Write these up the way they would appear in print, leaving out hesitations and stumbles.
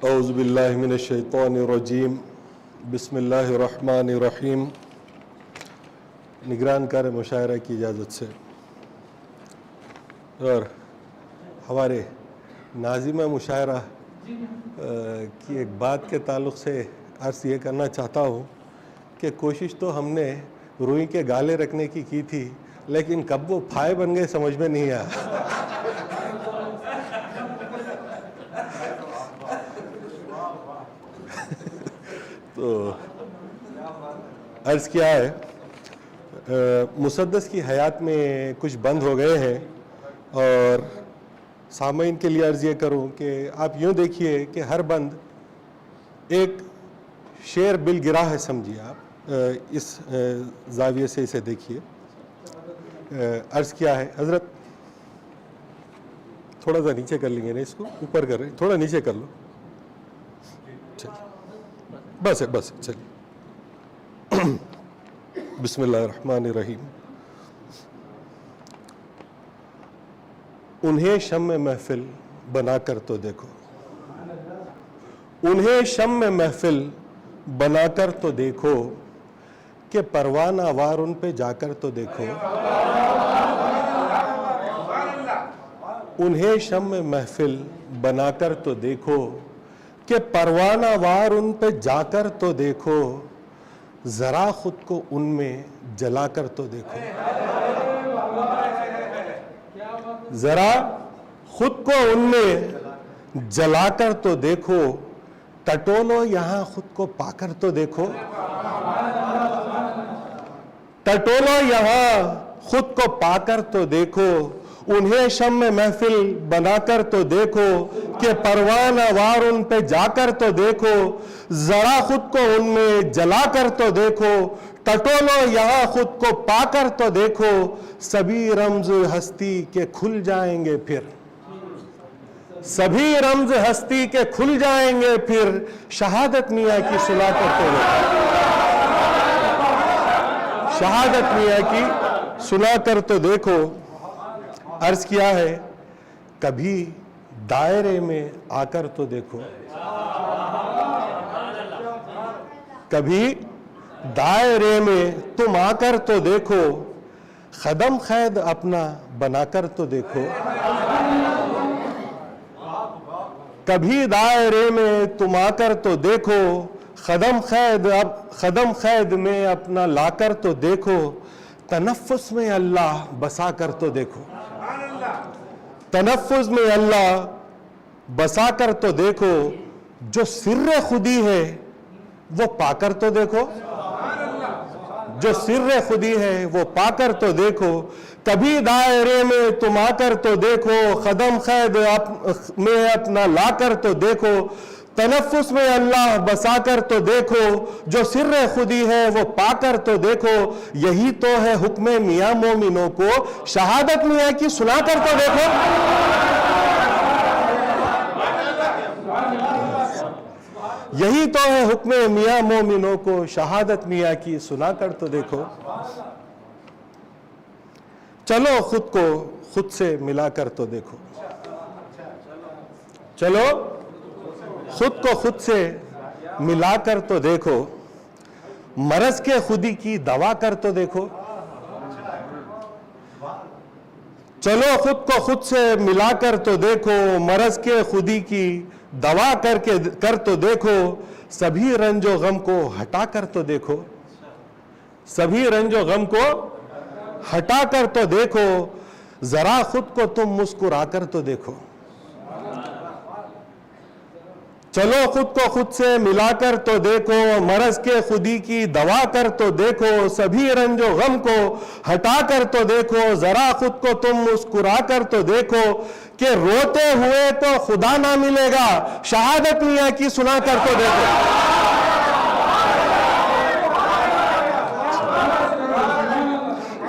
اعوذ باللہ من الشیطان الرجیم بسم اللہ الرحمن الرحیم۔ نگران کار مشاعرہ کی اجازت سے اور ہمارے ناظمہ مشاعرہ کی ایک بات کے تعلق سے عرض یہ کرنا چاہتا ہوں کہ کوشش تو ہم نے روئی کے گالے رکھنے کی تھی، لیکن کب وہ پھائے بن گئے سمجھ میں نہیں آیا۔ تو عرض کیا ہے، مسدس کی حیات میں کچھ بند ہو گئے ہیں، اور سامعین کے لیے عرض یہ کروں کہ آپ یوں دیکھیے کہ ہر بند ایک شیر بل گرا ہے، سمجھیے آپ اس زاویے سے اسے دیکھیے۔ عرض کیا ہے حضرت، تھوڑا سا نیچے کر لیں گے نا، اس کو اوپر کر رہے، تھوڑا نیچے کر لو، بس ہے بس، چلیے۔ بسم اللہ الرحمن الرحیم۔ انہیں شمع محفل بنا کر تو دیکھو، انہیں شمع محفل بنا کر تو دیکھو، کہ پروانہ وار ان پہ جا کر تو دیکھو۔ انہیں شمع محفل بنا کر تو دیکھو، کہ پروانہ وار ان پہ جا کر تو دیکھو، ذرا خود کو ان میں جلا کر تو دیکھو۔ ذرا خود کو ان میں جلا کر تو دیکھو، ٹٹولو یہاں خود کو پا کر تو دیکھو۔ ٹٹولو یہاں خود کو پا کر تو دیکھو، انہیں شمع محفل بنا کر تو دیکھو، کہ پروانہ وار ان پہ جا کر تو دیکھو، ذرا خود کو ان میں جلا کر تو دیکھو، ٹٹولو یہاں خود کو پا کر تو دیکھو، سبھی رمز ہستی کے کھل جائیں گے پھر، سبھی رمز ہستی کے کھل جائیں گے پھر، شہادت میاں کی سنا کر تو دیکھو، شہادت میاں کی سنا کر تو دیکھو۔ عرض کیا ہے، کبھی دائرے میں آ کر تو دیکھو، کبھی دائرے میں تم آ کر تو دیکھو، قدم قید اپنا بنا کر تو دیکھو۔ کبھی دائرے میں تم آ کر تو دیکھو، قدم قید میں اپنا لا کر تو دیکھو، تنفس میں اللہ بسا کر تو دیکھو، تنفس میں اللہ بسا کر تو دیکھو، جو سر خودی ہے وہ پا کر تو دیکھو، جو سر خودی ہے وہ پا کر تو دیکھو، کبھی دائرے میں تم آ کر تو دیکھو، قدم قید میں اپنا لا کر تو دیکھو، تنفس میں اللہ بسا کر تو دیکھو، جو سر خودی ہے وہ پا کر تو دیکھو، یہی تو ہے حکم میاں مومنوں کو، شہادت میاں کی سنا کر تو دیکھو۔ یہی تو ہے حکم میاں مومنوں کو، شہادت میاں کی سنا کر تو دیکھو۔ چلو خود کو خود سے ملا کر تو دیکھو، چلو خود کو خود سے ملا کر تو دیکھو، مرض کے خودی کی دوا کر تو دیکھو۔ چلو خود کو خود سے ملا کر تو دیکھو، مرض کے خودی کی دوا کر تو دیکھو، سبھی رنج و غم کو ہٹا کر تو دیکھو، سبھی رنج و غم کو ہٹا کر تو دیکھو، ذرا خود کو تم مسکرا کر تو دیکھو۔ چلو خود کو خود سے ملا کر تو دیکھو، مرض کے خودی کی دوا کر تو دیکھو، سبھی رنج و غم کو ہٹا کر تو دیکھو، ذرا خود کو تم مسکرا کر تو دیکھو، کہ روتے ہوئے تو خدا نہ ملے گا، شہادت میاں کی سنا کر تو دیکھو۔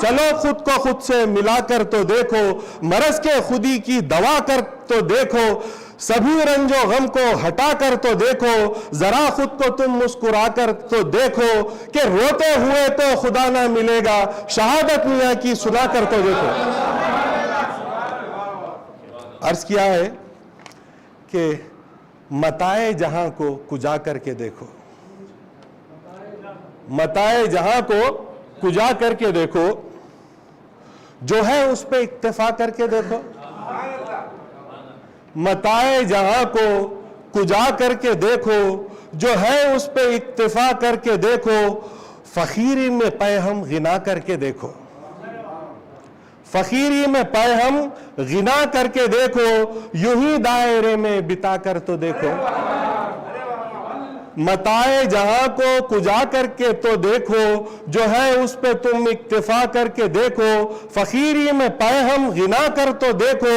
چلو خود کو خود سے ملا کر تو دیکھو، مرض کے خودی کی دوا کر تو دیکھو، سبھی رنج و غم کو ہٹا کر تو دیکھو، ذرا خود کو تم مسکرا کر تو دیکھو، کہ روتے ہوئے تو خدا نہ ملے گا، شہادت میاں کی سنا کر تو دیکھو۔ عرض کیا ہے کہ متاع جہاں کو کجا کر کے دیکھو، متاع جہاں کو کجا کر کے دیکھو، جو ہے اس پہ اکتفا کر کے دیکھو، متاع جہاں کو کجا کر کے دیکھو، جو ہے اس پہ اکتفا کر کے دیکھو، فقیری میں پے ہم غنا کر کے دیکھو، فقیری میں پے ہم غنا کر کے دیکھو، یوں ہی دائرے میں بتا کر تو دیکھو، متاع جہاں کو کجا کر کے تو دیکھو، جو ہے اس پہ تم اکتفا کر کے دیکھو، فقیری میں پے ہم غنا کر تو دیکھو،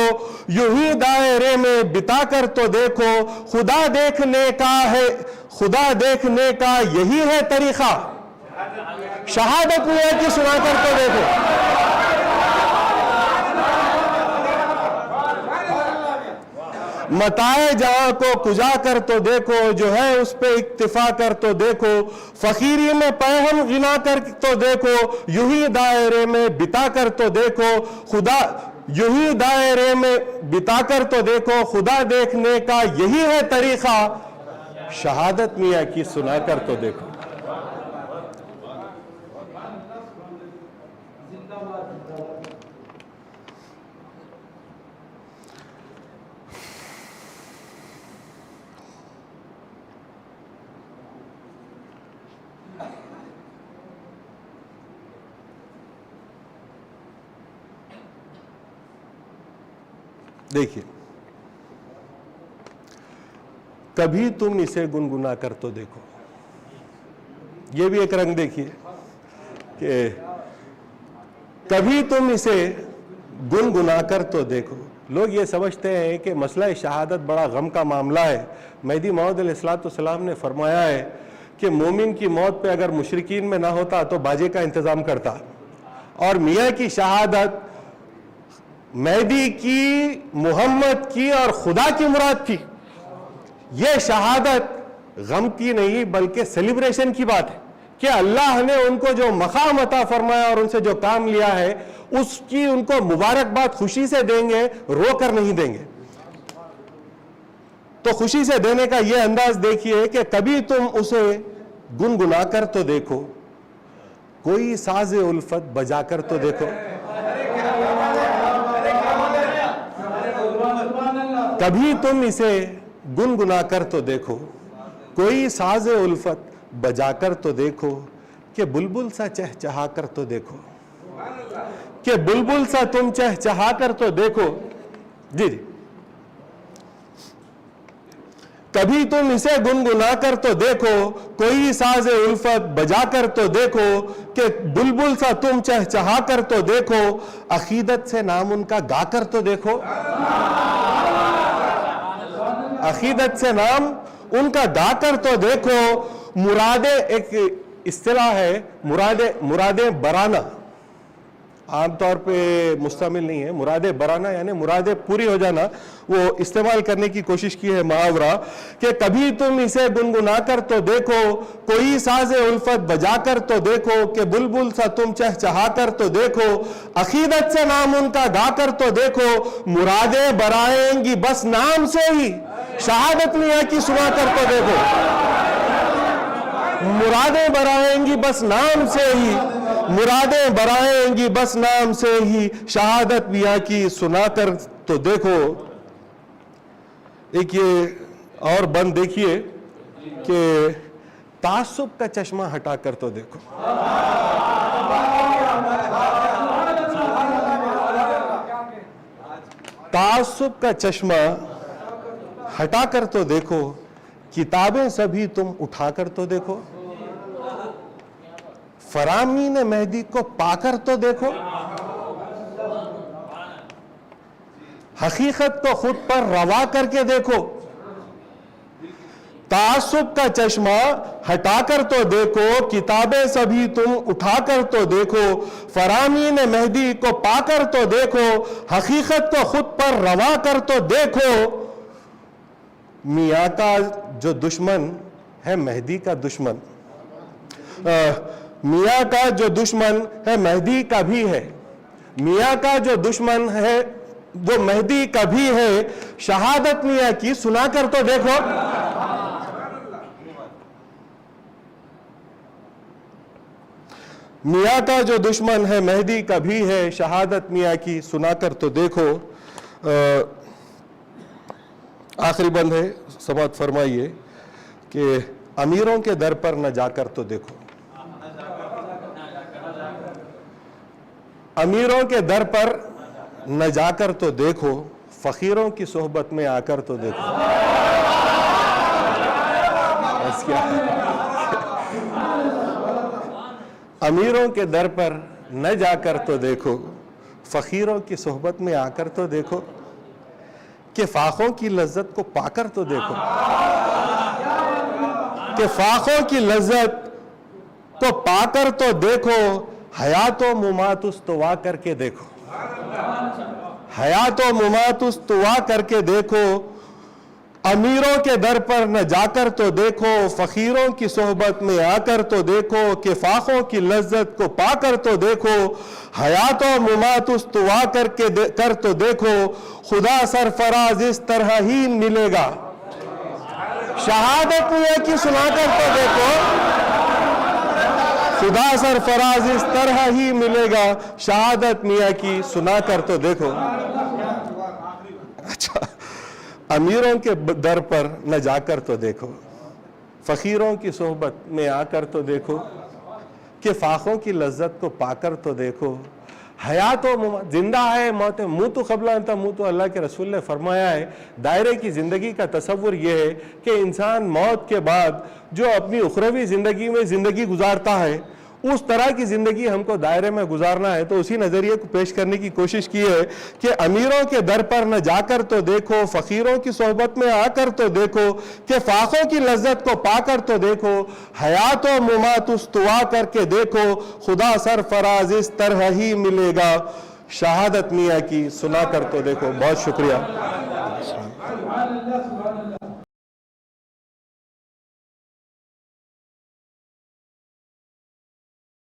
یوں ہی دائرے میں بتا کر تو دیکھو، خدا دیکھنے کا ہے، خدا دیکھنے کا یہی ہے طریقہ، شہادت میاں کی سنا کر تو دیکھو، متاع جہاں کو کجا کر تو دیکھو، جو ہے اس پہ اکتفا کر تو دیکھو، فقیری میں پے ہم غنا کر تو دیکھو، یوں ہی دائرے میں بتا کر تو دیکھو، خدا یوں ہی دائرے میں بتا کر تو دیکھو، خدا دیکھنے کا یہی ہے طریقہ، شہادت میاں کی سنا کر تو دیکھو۔ دیکھیے، کبھی تم اسے گنگنا کر تو دیکھو، یہ بھی ایک رنگ دیکھیے کہ کبھی تم اسے گنگنا کر تو دیکھو۔ لوگ یہ سمجھتے ہیں کہ مسئلہ شہادت بڑا غم کا معاملہ ہے۔ مہدی موعود علیہ السلام نے فرمایا ہے کہ مومن کی موت پہ اگر مشرکین میں نہ ہوتا تو باجے کا انتظام کرتا، اور میاں کی شہادت مہدی کی، محمد کی اور خدا کی مراد تھی۔ یہ شہادت غم کی نہیں بلکہ سیلیبریشن کی بات ہے کہ اللہ نے ان کو جو مقام عطا فرمایا اور ان سے جو کام لیا ہے اس کی ان کو مبارکباد خوشی سے دیں گے، رو کر نہیں دیں گے۔ تو خوشی سے دینے کا یہ انداز دیکھیے کہ کبھی تم اسے گنگنا کر تو دیکھو، کوئی ساز الفت بجا کر تو دیکھو، کبھی تم اسے گنگنا کر تو دیکھو، کوئی ساز الفت بجا کر تو دیکھو، کہ بلبل سا چہچہا کر تو دیکھو، کہ بلبل سا تم چہچہا کر تو دیکھو۔ جی جی، کبھی تم اسے گنگنا کر تو دیکھو، کوئی ساز الفت بجا کر تو دیکھو، کہ بلبل سا تم چہچہا کر تو دیکھو، عقیدت سے نام ان کا گا کر تو دیکھو، عقیدت سے نام ان کا گا کر تو دیکھو، مرادیں، ایک اصطلاح ہے مرادیں برانہ، عام طور پہ مستعمل نہیں ہے، مرادیں برانہ یعنی مرادیں پوری ہو جانا، وہ استعمال کرنے کی کوشش کی ہے محاورہ، کہ کبھی تم اسے گنگنا کر تو دیکھو، کوئی ساز الفت بجا کر تو دیکھو، کہ بلبل سا تم چہچہا کر تو دیکھو، عقیدت سے نام ان کا گا کر تو دیکھو، مرادیں برائیں گی بس نام سے ہی، شہادت میاں کی سنا کر تو دیکھو، مرادیں برائیں گی بس نام سے ہی، مرادیں برائیں گی بس نام سے ہی، شہادت میاں کی سنا کر تو دیکھو۔ ایک یہ اور بند دیکھیے کہ تعصب کا چشمہ ہٹا کر تو دیکھو، تعصب کا چشمہ ہٹا کر تو دیکھو، کتابیں سبھی تم اٹھا کر تو دیکھو، فرامین مہدی کو پا کر تو دیکھو، حقیقت کو خود پر روا کر کے دیکھو، تعصب کا چشمہ ہٹا کر تو دیکھو، کتابیں سبھی تم اٹھا کر تو دیکھو، فرامین مہدی کو پا کر تو دیکھو، حقیقت کو خود پر روا کر تو دیکھو۔ میاں کا جو دشمن ہے مہدی کا دشمن، میاں کا جو دشمن ہے مہدی کا بھی ہے، میاں کا جو دشمن ہے وہ مہدی کبھی ہے شہادت میاں کی سنا کر تو دیکھو. میاں کا جو دشمن ہے مہدی کبھی ہے شہادت میاں کی سنا کر تو دیکھو. آخری بند ہے, سماعت فرمائیے کہ امیروں کے در پر نہ جا کر تو دیکھو. امیروں کے در پر نہ جا کر تو دیکھو, فقیروں کی صحبت میں آ کر تو دیکھو. بس کیا, امیروں کے در پر نہ جا کر تو دیکھو, فقیروں کی صحبت میں آ کر تو دیکھو, کہ فاخوں کی لذت کو پا کر تو دیکھو. کہ فاخوں کی لذت کو پا کر تو دیکھو, حیات و ممات استوا کر کے دیکھو. حیات و ممات استوا کر کے دیکھو. امیروں کے در پر نہ جا کر تو دیکھو, فقیروں کی صحبت میں آ کر تو دیکھو, کہ فاخوں کی لذت کو پا کر تو دیکھو, حیات و ممات استوا کر تو دیکھو, خدا سرفراز اس طرح ہی ملے گا. شہادت میاں کی سنا کر تو دیکھو, خدا سرفراز اس طرح ہی ملے گا. شہادت میاں کی سنا کر تو دیکھو. اچھا, امیروں کے در پر نہ جا کر تو دیکھو, فقیروں کی صحبت میں آ کر تو دیکھو, کہ فاخوں کی لذت کو پا کر تو دیکھو. حیات و موت, زندہ ہے موت موت قبل ان تموت, اللہ کے رسول نے فرمایا ہے دائرے کی زندگی کا تصور یہ ہے کہ انسان موت کے بعد جو اپنی اخروی زندگی میں زندگی گزارتا ہے اس طرح کی زندگی ہم کو دائرے میں گزارنا ہے. تو اسی نظریے کو پیش کرنے کی کوشش کی ہے کہ امیروں کے در پر نہ جا کر تو دیکھو, فقیروں کی صحبت میں آ کر تو دیکھو, کہ فاخوں کی لذت کو پا کر تو دیکھو, حیات و ممات استوا کر کے دیکھو, خدا سرفراز اس طرح ہی ملے گا. شہادت میاں کی سنا کر تو دیکھو. بہت شکریہ.